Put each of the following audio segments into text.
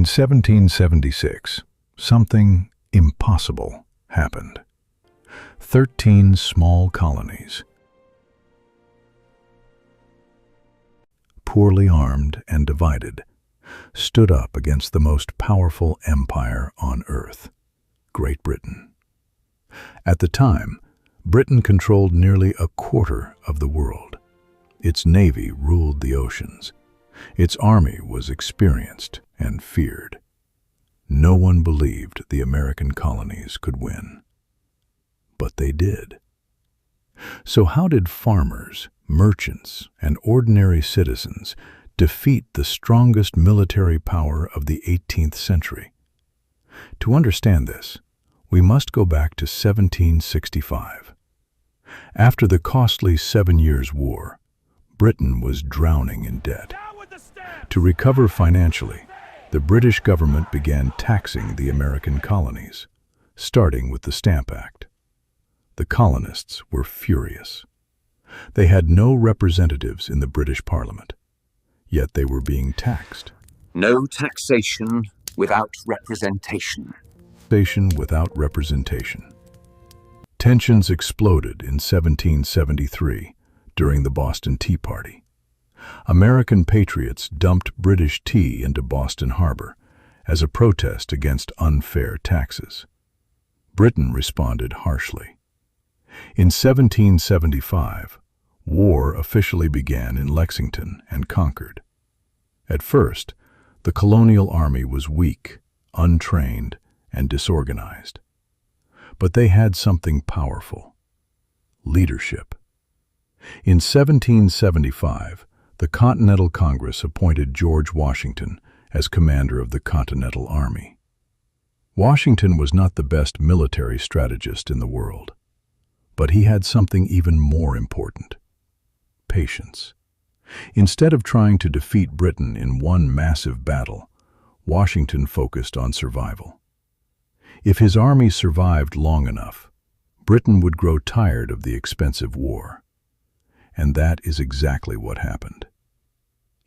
In 1776, something impossible happened. 13 small colonies, poorly armed and divided, stood up against the most powerful empire on earth, Great Britain. At the time, Britain controlled nearly a quarter of the world. Its navy ruled the oceans. Its army was experienced and feared. No one believed the American colonies could win. But they did. So how did farmers, merchants, and ordinary citizens defeat the strongest military power of the 18th century? To understand this, we must go back to 1765. After the costly 7 Years' War, Britain was drowning in debt. To recover financially, the British government began taxing the American colonies, starting with the Stamp Act. The colonists were furious. They had no representatives in the British Parliament, yet they were being taxed. No taxation without representation. Taxation without representation. Tensions exploded in 1773 during the Boston Tea Party. American patriots dumped British tea into Boston Harbor as a protest against unfair taxes. Britain responded harshly. In 1775, war officially began in Lexington and Concord. At first, the colonial army was weak, untrained, and disorganized. But they had something powerful: leadership. In 1775, the Continental Congress appointed George Washington as commander of the Continental Army. Washington was not the best military strategist in the world, but he had something even more important: patience. Instead of trying to defeat Britain in one massive battle, Washington focused on survival. If his army survived long enough, Britain would grow tired of the expensive war. And that is exactly what happened.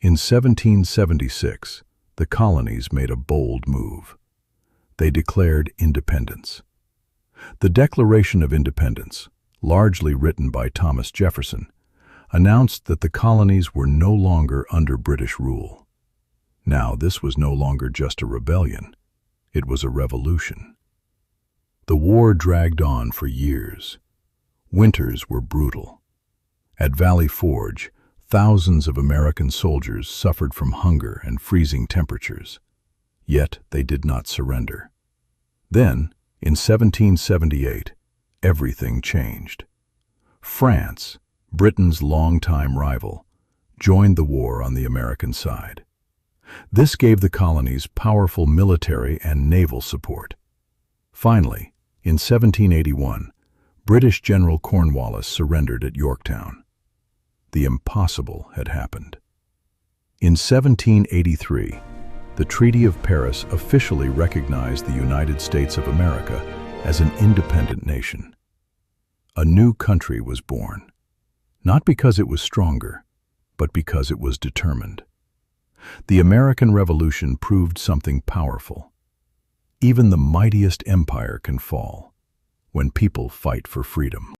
In 1776, the colonies made a bold move. They declared independence. The Declaration of Independence, largely written by Thomas Jefferson, announced that the colonies were no longer under British rule. Now, this was no longer just a rebellion. It was a revolution. The war dragged on for years. Winters were brutal. At Valley Forge, thousands of American soldiers suffered from hunger and freezing temperatures. Yet they did not surrender. Then, in 1778, everything changed. France, Britain's longtime rival, joined the war on the American side. This gave the colonies powerful military and naval support. Finally, in 1781, British General Cornwallis surrendered at Yorktown. The impossible had happened. In 1783, the Treaty of Paris officially recognized the United States of America as an independent nation. A new country was born, not because it was stronger, but because it was determined. The American Revolution proved something powerful. Even the mightiest empire can fall when people fight for freedom.